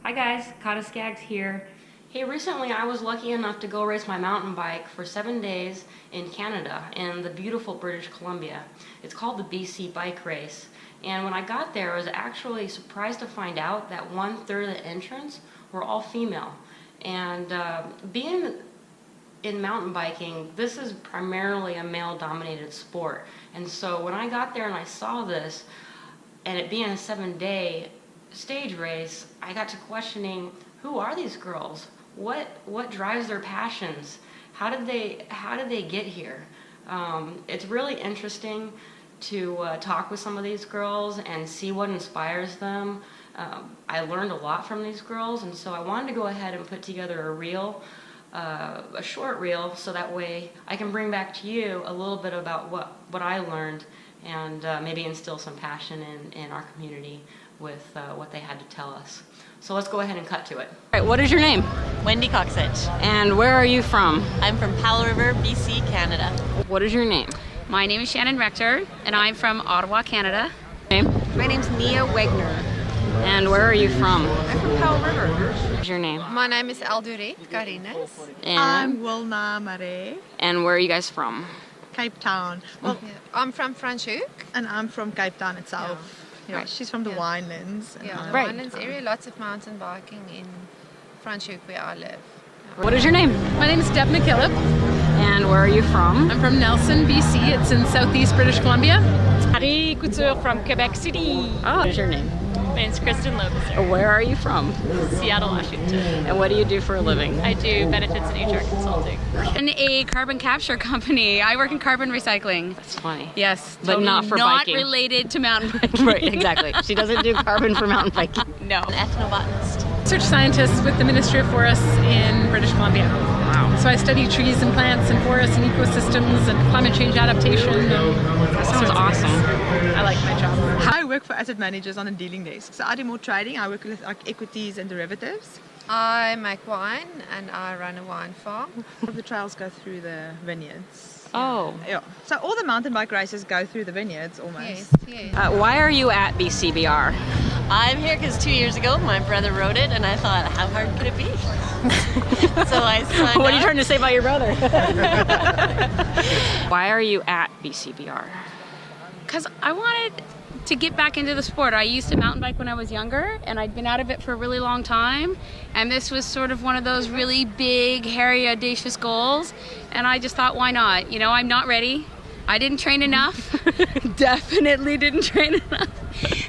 Hi guys, Kata Skaggs here. Hey, recently I was lucky enough to go race my mountain bike for 7 days in Canada, in the beautiful British Columbia. It's called the BC Bike Race. And when I got there, I was actually surprised to find out that 1/3 of the entrants were all female. And being in mountain biking, this is primarily a male-dominated sport. And so when I got there and I saw this, and it being a 7-day stage race, I got to questioning, who are these girls? What drives their passions? How did they get here? It's really interesting to talk with some of these girls and see what inspires them. I learned a lot from these girls, and so I wanted to go ahead and put together a reel, a short reel, so that way I can bring back to you a little bit about what I learned, and maybe instill some passion in our community with what they had to tell us. So let's go ahead and cut to it. All right, what is your name? Wendy Coxedge. And where are you from? I'm from Powell River, BC, Canada. What is your name? My name is Shannon Rector, and I'm from Ottawa, Canada. Name? My name's Nia Wegner. And where are you from? I'm from Powell River. What's your name? My name is Alduret Carines. And, I'm Wilna Mare, and where are you guys from? Cape Town. Well, I'm from Franschhoek. and I'm from Cape Town itself. Yeah, Right. she's from the Yeah. Winelands. and Yeah, I'm- Right. Winelands area, lots of mountain biking in Franschhoek where I live. What is your name? My name is Deb McKillop. And where are you from? I'm from Nelson, BC. It's in southeast British Columbia. Marie Couture from Quebec City. Oh, what is your name? My name's Kristen Lobiser, Where are you from? Seattle, Washington. And what do you do for a living? I do benefits and HR consulting. In a carbon capture company. I work in carbon recycling. That's funny. Yes, But totally not for not biking. related to mountain biking. Right, exactly. She doesn't do carbon for mountain biking. No. An ethnobotanist. Research scientist with the Ministry of Forests in British Columbia. Wow. So I study trees and plants and forests and ecosystems and climate change adaptation. That sounds awesome. I like my job. I work for asset managers on a dealing desk. So I do more trading. I work with like equities and derivatives. I make wine and I run a wine farm. The trails go through the vineyards. Oh. Yeah. So all the mountain bike races go through the vineyards almost. Yes. Why are you at BCBR? I'm here because 2 years ago my brother rode it and I thought, how hard could it be? So I signed What are you up. trying to say about your brother? Why are you at BCBR? Because I wanted to get back into the sport. I used to mountain bike when I was younger, and I'd been out of it for a really long time. And this was sort of one of those really big, hairy, audacious goals. And I just thought, why not? You know, I'm not ready. I didn't train enough. Definitely didn't train enough.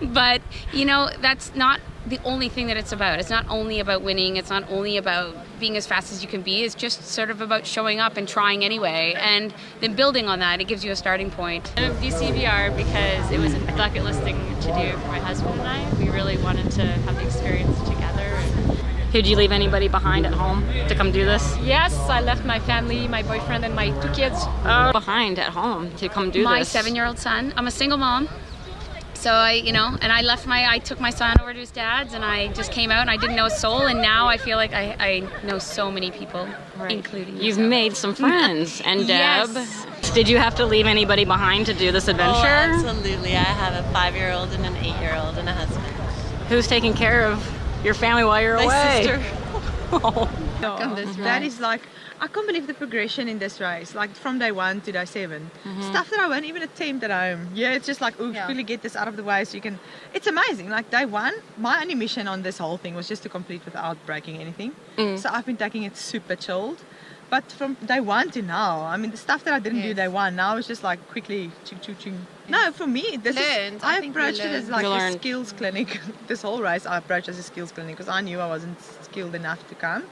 But, you know, that's not the only thing that it's about. It's not only about winning. It's not only about being as fast as you can be. It's just sort of about showing up and trying anyway. And then building on that, it gives you a starting point. I'm at BCBR because it was a bucket list thing to do for my husband and I. We really wanted to have the experience together. Did you leave anybody behind at home to come do this? Yes, I left my family, my boyfriend, and my 2 kids. Behind at home to come do My this? 7-year-old son. I'm a single mom. So I took my son over to his dad's, and I just came out and I didn't know a soul, and now I feel like I know so many people, including You've yourself. made some friends. And Deb, Yes. did you have to leave anybody behind to do this Oh, adventure? absolutely. I have a 5-year-old and an 8-year-old and a husband. Who's taking care of your family while you're My away? sister. Oh. Come this that is like, I can't believe the progression in this race, like from day 1 to day 7. Stuff that I won't even attempt at home. Yeah, it's just like, quickly get this out of the way so you can, it's amazing. Like day 1, my only mission on this whole thing was just to complete without breaking anything. So I've been taking it super chilled. But from day 1 to now, I mean, the stuff that I didn't do day 1, now it's just like quickly ching, ching, ching. No, for me, this Learned. is, I I think we approached it as learned. like You a learned. skills clinic. This whole race I approached as a skills clinic because I knew I wasn't skilled enough to come.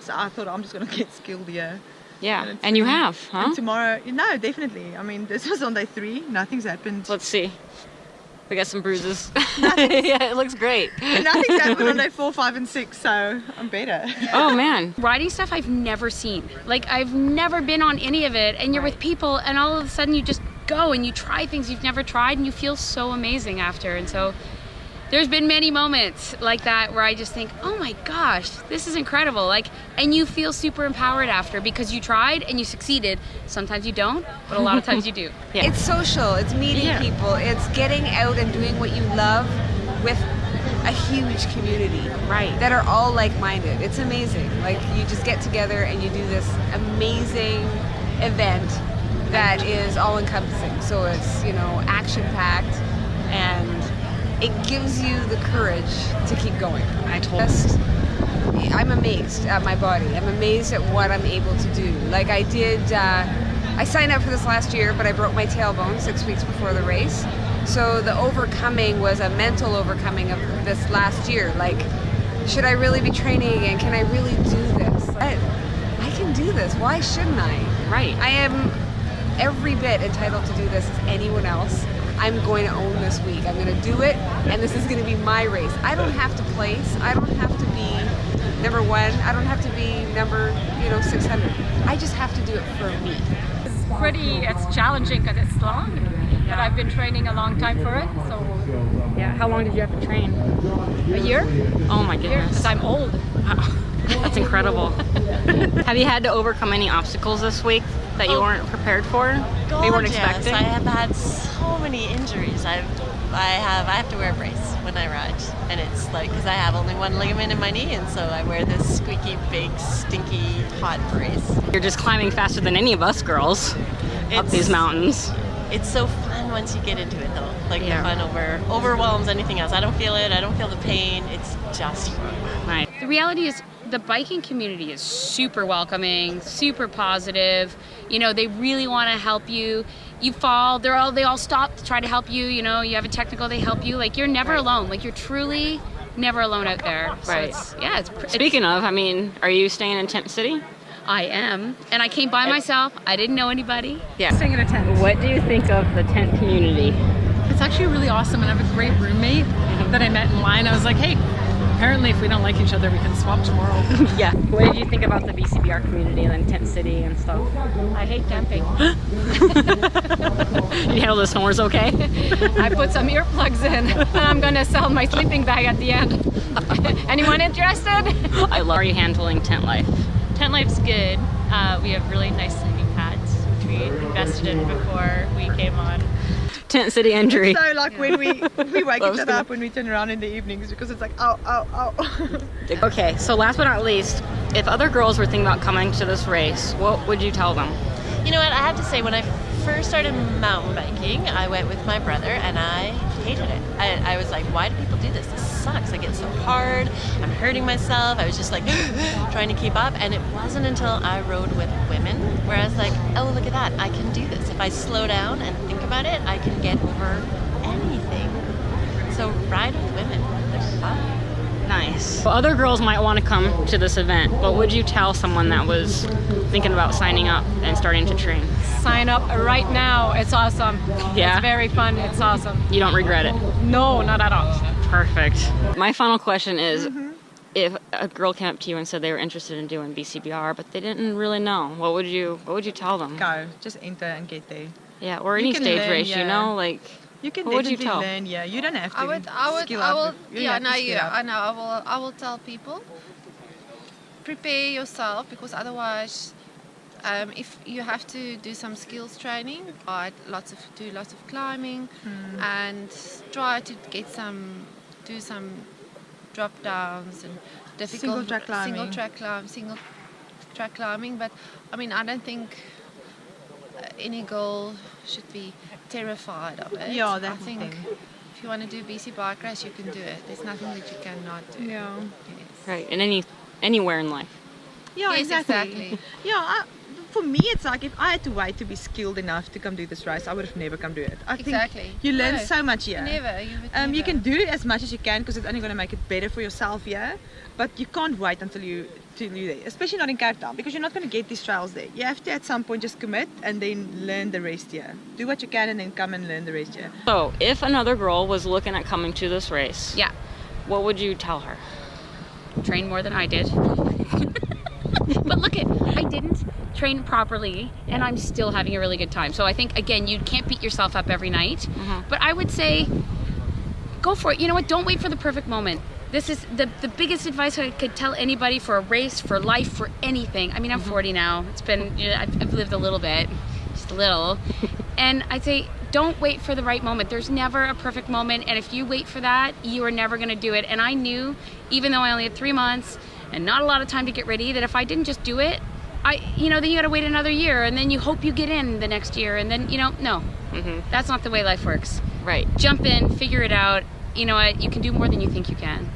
So I thought I'm just going to get skilled here. Yeah, it's and you really- have, huh? And tomorrow, no, definitely. I mean, this was on day 3. Nothing's happened. Let's see. We got some bruises. Yeah, it looks great. Nothing's happened on day 4, 5, and 6, so I'm better. Oh man. Riding stuff I've never seen. Like, I've never been on any of it, and you're with people, and all of a sudden you just go and you try things you've never tried, and you feel so amazing after. And so there's been many moments like that where I just think, oh my gosh, this is incredible. Like, and you feel super empowered after because you tried and you succeeded. Sometimes you don't, but a lot of times you do. Yeah. It's social, it's meeting people, it's getting out and doing what you love with a huge community. Right. That are all like-minded. It's amazing. Like, you just get together and you do this amazing event that is all-encompassing. So it's, you know, action-packed, and it gives you the courage to keep going. I'm amazed at my body. I'm amazed at what I'm able to do. Like, I signed up for this last year, but I broke my tailbone 6 weeks before the race. So the overcoming was a mental overcoming of this last year. Like, should I really be training again? Can I really do this? I can do this. Why shouldn't I? Right. I am every bit entitled to do this as anyone else. I'm going to own this week. I'm going to do it, and this is going to be my race. I don't have to place. I don't have to be number one. I don't have to be number, 600. I just have to do it for me. It's challenging because it's long, but I've been training a long time for it, so. Yeah, how long did you have to train? A year? Oh my goodness. Because I'm old. That's incredible. Have you had to overcome any obstacles this week that you weren't prepared for? God, You weren't yes. expecting? I have had so many injuries. I have to wear a brace when I ride, and it's like, because I have only one ligament in my knee, and so I wear this squeaky, big, stinky, hot brace. You're just climbing faster than any of us girls up these mountains. It's so fun once you get into it, though. Like, the fun overwhelms anything else. I don't feel it. I don't feel the pain. It's just fun. Right. The reality is the biking community is super welcoming, super positive. You know, they really want to help you. You fall, they all stop to try to help you. You know, you have a technical, they help you. Like, you're never alone. Like, you're truly never alone out there. So Right. Speaking of, are you staying in Tent City? I am, and I came by myself. I didn't know anybody. Yeah. Staying in a tent. What do you think of the tent community? It's actually really awesome, and I have a great roommate that I met in line. I was like, hey, apparently if we don't like each other, we can swap tomorrow. Yeah. What did you think about the BCBR community and Tent City and stuff? I hate camping. You handle the snores okay? I put some earplugs in, and I'm gonna sell my sleeping bag at the end. Anyone interested? I love. How are you handling tent life? Tent life's good. We have really nice sleeping pads, which we invested in before we came on. Tent City injury. So like when we wake each other up when we turn around in the evenings because it's like ow, ow, ow. Okay, so last but not least, if other girls were thinking about coming to this race, what would you tell them? You know what, I have to say, when I first started mountain biking, I went with my brother, and I hated it. I was like, why do people do this? This sucks. I get so hard. I'm hurting myself. I was just like trying to keep up, and it wasn't until I rode with women where I was like, oh, look at that. I can do this. If I slow down and think about it, I can get over anything. So ride with women. They're fun. Nice. Well, other girls might want to come to this event. What would you tell someone that was thinking about signing up and starting to train? Sign up right now. It's awesome. Yeah? It's very fun. It's awesome. You don't regret it? No, not at all. Perfect. My final question is, if a girl came up to you and said they were interested in doing BCBR, but they didn't really know, what would you tell them? Go, just enter and get there. Yeah, or You any can stage learn, race, you know, like. You can What would you definitely tell? learn, yeah. You don't have to I would, skill I up. will, You yeah, have to no, skill yeah, up. I know. I will tell people, prepare yourself, because otherwise, if you have to do some skills training, do lots of climbing, and try to do some drop downs and difficult Single track climbing. But I mean, I don't think any girl should be terrified of it. Yeah, that's I the think thing. if you want to do BC bike race, you can do it. There's nothing that you cannot do. Yeah. Yes. Right, and anywhere in life. Yeah, Yes, exactly. exactly. Yeah, for me, it's like if I had to wait to be skilled enough to come do this race, I would have never come do it. I Exactly. think you learn No, so much here. Never. You would You can never. do as much as you can because it's only going to make it better for yourself here. But you can't wait until you're there, especially not in Cape Town, because you're not going to get these trails there. You have to at some point just commit and then learn the rest here. Do what you can and then come and learn the rest here. So, if another girl was looking at coming to this race, Yeah, what would you tell her? train more than I did. But look I didn't train properly, and I'm still having a really good time. So I think, again, you can't beat yourself up every night. But I would say, go for it. You know what? Don't wait for the perfect moment. This is the biggest advice I could tell anybody for a race, for life, for anything. I mean, I'm 40 now. It's been, I've lived a little bit, just a little. And I'd say, don't wait for the right moment. There's never a perfect moment, and if you wait for that, you are never going to do it. And I knew, even though I only had 3 months and not a lot of time to get ready, that if I didn't just do it, then you got to wait another year, and then you hope you get in the next year, and then no, that's not the way life works. Right. Jump in, figure it out. You know what? You can do more than you think you can.